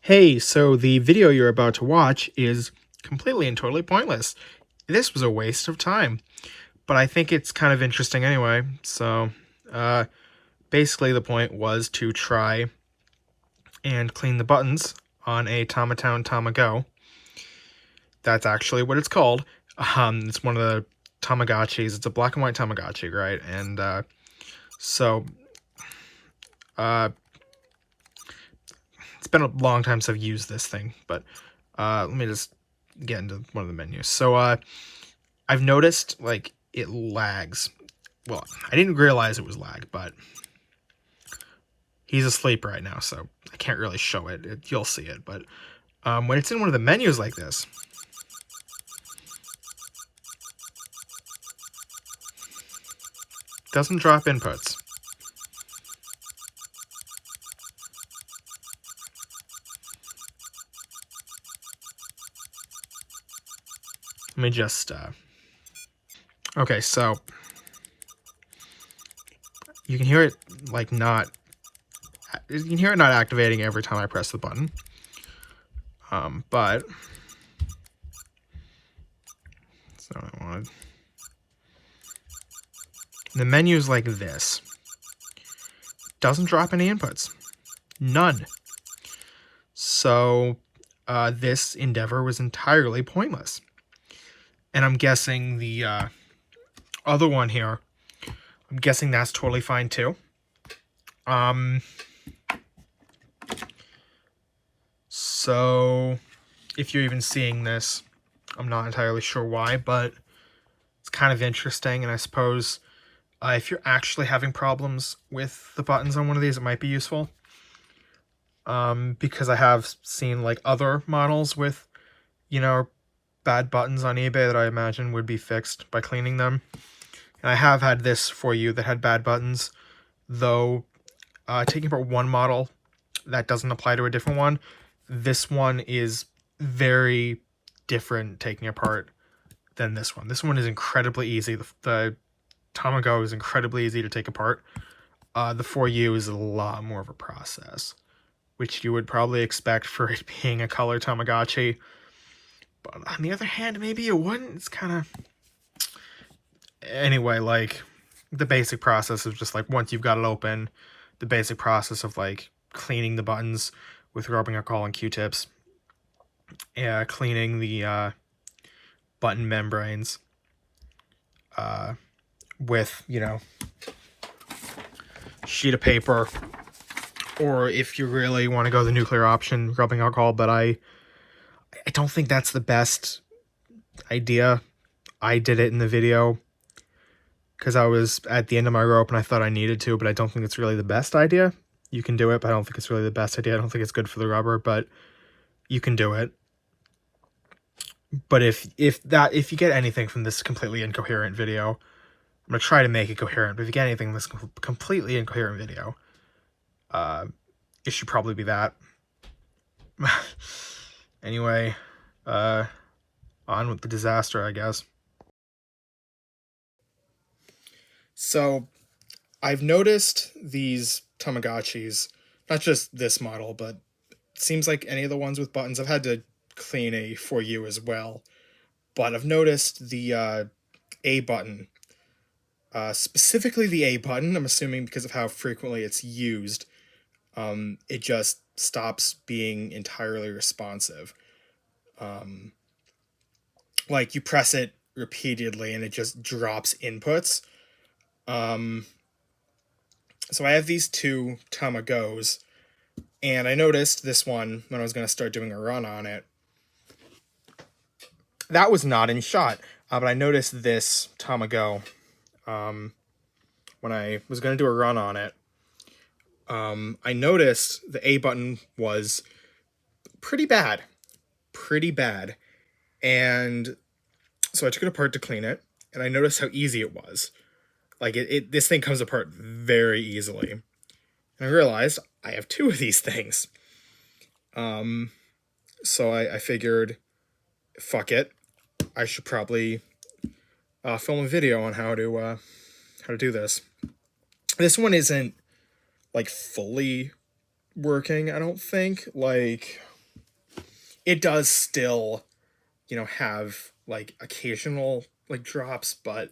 Hey, so the video you're about to watch is completely and totally pointless. This was a waste of time, but I think it's kind of interesting anyway. So, uh, basically the point was to try and clean the buttons on a Tamatown Tama-Go. That's actually what it's called. It's one of the Tamagotchis. It's a black and white Tamagotchi, right? And, so, uh, it's been a long time since I've used this thing, but, let me just get into one of the menus. So, I've noticed, like, it lags. Well, I didn't realize it was lag, but he's asleep right now, so I can't really show it. You'll see it, but when it's in one of the menus like this, it doesn't drop inputs. Let me just, okay, so you can hear it, like, you can hear it not activating every time I press the button. But that's not what I wanted. The menu's like this. Doesn't drop any inputs. None. So, this endeavor was entirely pointless. And I'm guessing the other one here, I'm guessing that's totally fine too. So if you're even seeing this, I'm not entirely sure why, but it's kind of interesting. And I suppose if you're actually having problems with the buttons on one of these, it might be useful. Because I have seen like other models with, bad buttons on eBay that I imagine would be fixed by cleaning them. And I have had this for you that had bad buttons, though taking apart one model, that doesn't apply to a different one. This one is very different taking apart than this one. This one is incredibly easy. The Tama-Go is incredibly easy to take apart. The 4U is a lot more of a process, which you would probably expect for it being a color Tamagotchi. But on the other hand, maybe it wouldn't. It's kind of... Anyway, like, the basic process of just, like, once you've got it open, the basic process of, like, cleaning the buttons with rubbing alcohol and Q-tips, cleaning the button membranes with, sheet of paper, or if you really want to go the nuclear option, rubbing alcohol, but I don't think that's the best idea. I did it in the video because I was at the end of my rope and I thought I needed to, but I don't think it's really the best idea. You can do it, but I don't think it's really the best idea. I don't think it's good for the rubber, but you can do it. But if you get anything from this completely incoherent video, I'm gonna try to make it coherent, but if you get anything from this completely incoherent video, it should probably be that. Anyway, on with the disaster, I guess. So, I've noticed these Tamagotchis, not just this model, but it seems like any of the ones with buttons. I've had to clean a 4U as well, but I've noticed the A button, specifically the A button, I'm assuming because of how frequently it's used, it just stops being entirely responsive. Like, you press it repeatedly and it just drops inputs. So I have these two Tama-Gos, and I noticed this one when I was going to start doing a run on it. That was not in shot, but I noticed this Tama-Go when I was going to do a run on it. I noticed the A button was pretty bad. And so I took it apart to clean it, and I noticed how easy it was. Like, this thing comes apart very easily. And I realized I have two of these things. So I figured, fuck it, I should probably film a video on how to do this. This one isn't, like, fully working, I don't think. Like, it does still, have like occasional like drops, but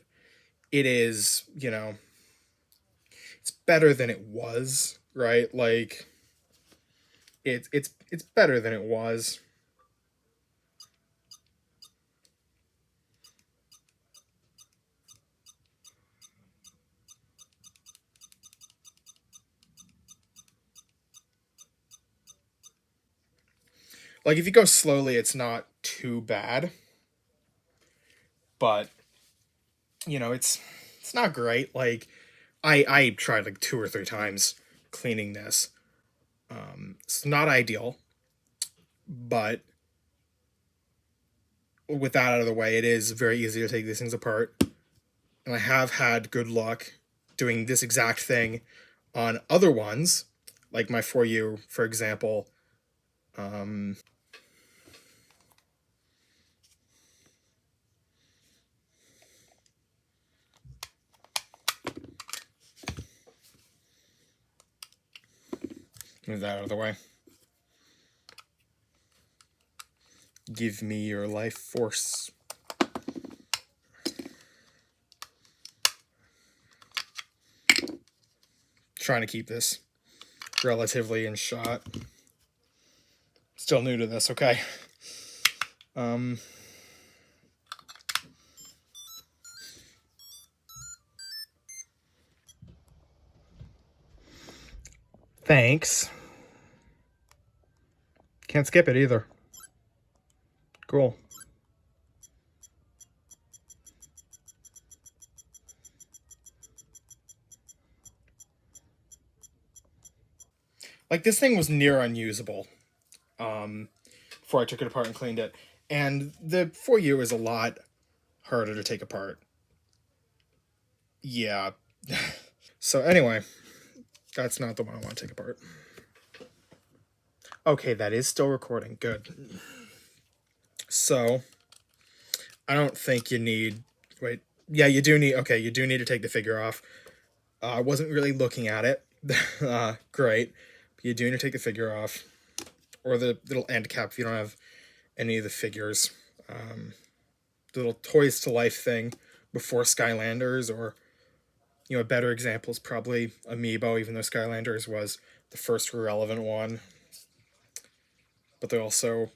it is, it's better than it was, right? Like it's better than it was. Like if you go slowly, it's not too bad, but it's not great. Like I tried like 2 or 3 times cleaning this. It's not ideal, but with that out of the way, it is very easy to take these things apart. And I have had good luck doing this exact thing on other ones, like my For You, for example. Um, Move that out of the way. Give me your life force. Trying to keep this relatively in shot. Still new to this, okay. Thanks. Can't skip it either. Cool. Like this thing was near unusable before I took it apart and cleaned it. And the For You is a lot harder to take apart. Yeah. So anyway, that's not the one I want to take apart. Okay, that is still recording. Good. So, I don't think you need... Wait. Yeah, you do need... Okay, you do need to take the figure off. I wasn't really looking at it. Great. But you do need to take the figure off. Or the little end cap if you don't have any of the figures. The little Toys to Life thing before Skylanders, or... a better example is probably Amiibo, even though Skylanders was the first relevant one. But they also...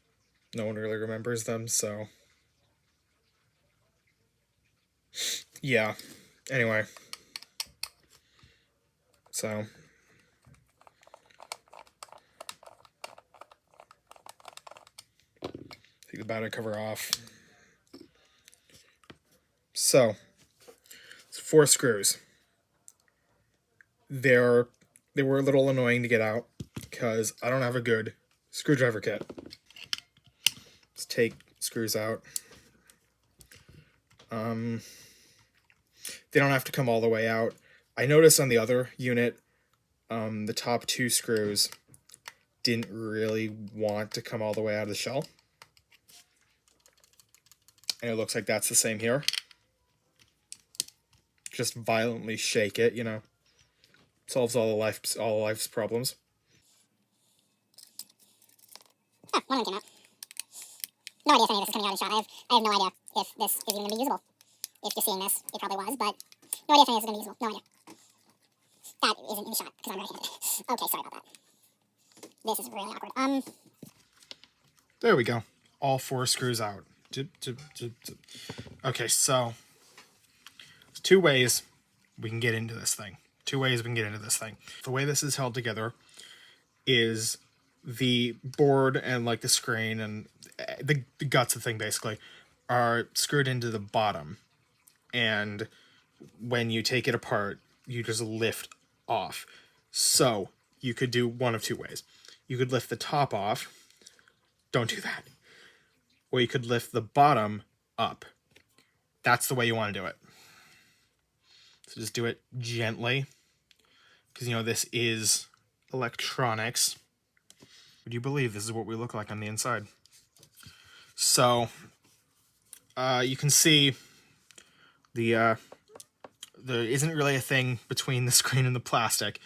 No one really remembers them, so... Yeah. Anyway. So... Take the battery cover off. So... It's 4 screws. They were a little annoying to get out, because I don't have a good screwdriver kit. Let's take screws out. They don't have to come all the way out. I noticed on the other unit, the top 2 screws didn't really want to come all the way out of the shell. And it looks like that's the same here. Just violently shake it, Solves all life's problems. Oh, one of them came out. No idea if any of this is coming out in shot. I have no idea if this is even going to be usable. If you're seeing this, it probably was, but no idea if any of this is going to be usable. No idea. That isn't in the shot, because I'm right-handed. Okay, sorry about that. This is really awkward. There we go. All 4 screws out. Okay, so... There's 2 ways we can get into this thing. The way this is held together is the board and like the screen and the guts of the thing basically are screwed into the bottom, and when you take it apart you just lift off. So you could do one of 2 ways. You could lift the top off. Don't do that. Or you could lift the bottom up. That's the way you want to do it. So just do it gently, because this is electronics. Would you believe this is what we look like on the inside? So you can see there isn't really a thing between the screen and the plastic.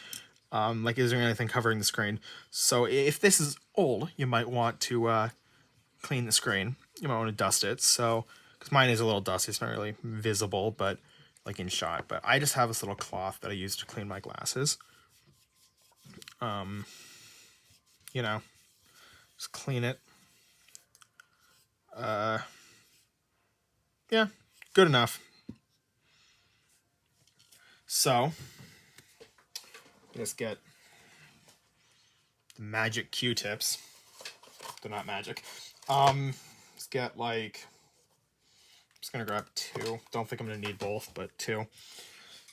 Like, isn't there anything covering the screen? So if this is old, you might want to clean the screen, you might want to dust it. So, because mine is a little dusty, it's not really visible, but like in shot. But I just have this little cloth that I use to clean my glasses. You know, just clean it. Yeah, good enough. So, just get the magic Q-tips. They're not magic. Let's get like, I'm just gonna grab 2. Don't think I'm gonna need both, but 2.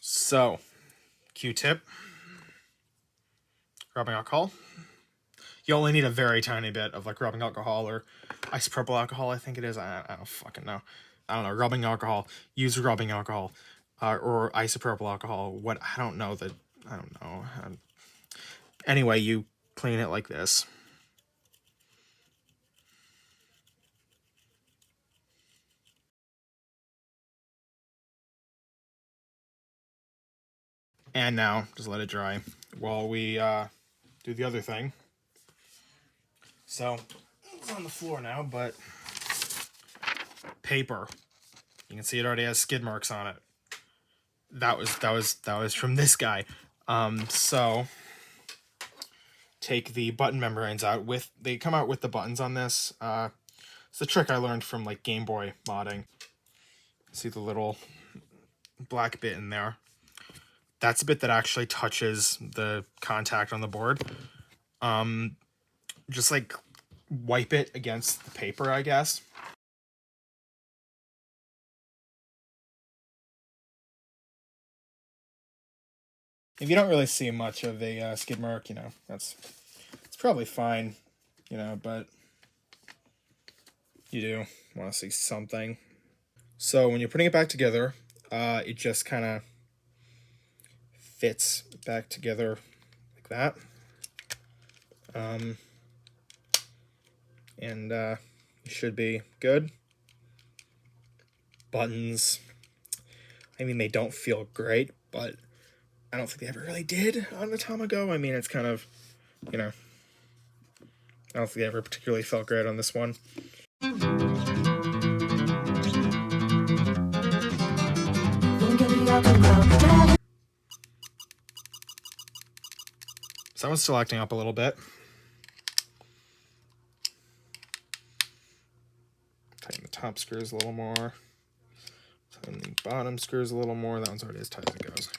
So, Q-tip, rubbing alcohol. You only need a very tiny bit of like rubbing alcohol or isopropyl alcohol, I think it is. I don't fucking know. I don't know. Rubbing alcohol. Use rubbing alcohol or isopropyl alcohol. What? I don't know that. I don't know. Anyway, you clean it like this. And now just let it dry while we do the other thing. So it's on the floor now, but paper. You can see it already has skid marks on it. That was from this guy. So take the button membranes out. They come out with the buttons on this. It's a trick I learned from like Game Boy modding. See the little black bit in there? That's a bit that actually touches the contact on the board. Just like wipe it against the paper, I guess. If you don't really see much of a skid mark, it's probably fine, but you do want to see something. So when you're putting it back together, it just kind of fits back together like that. And it should be good. Buttons, I mean, they don't feel great, but I don't think they ever really did on the Tama-Go. I mean, it's kind of, I don't think they ever particularly felt great on this one. So that one's still acting up a little bit. Tighten the top screws a little more. Tighten the bottom screws a little more. That one's already as tight as it goes.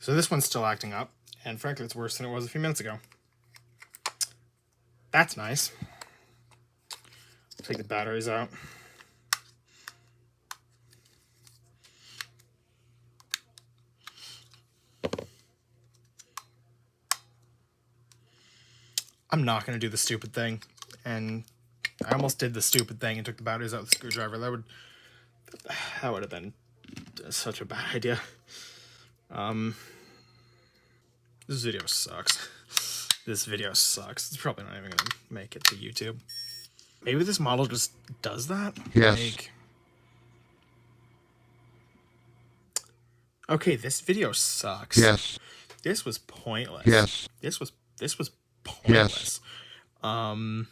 So this one's still acting up, and frankly, it's worse than it was a few minutes ago. That's nice. Take the batteries out. I'm not going to do the stupid thing, and I almost did the stupid thing and took the batteries out with the screwdriver. That would have been such a bad idea. This video sucks. This video sucks. It's probably not even gonna make it to YouTube. Maybe this model just does that? Yes. Like... Okay, this video sucks. Yes. This was pointless. Yes. This was pointless. Yes.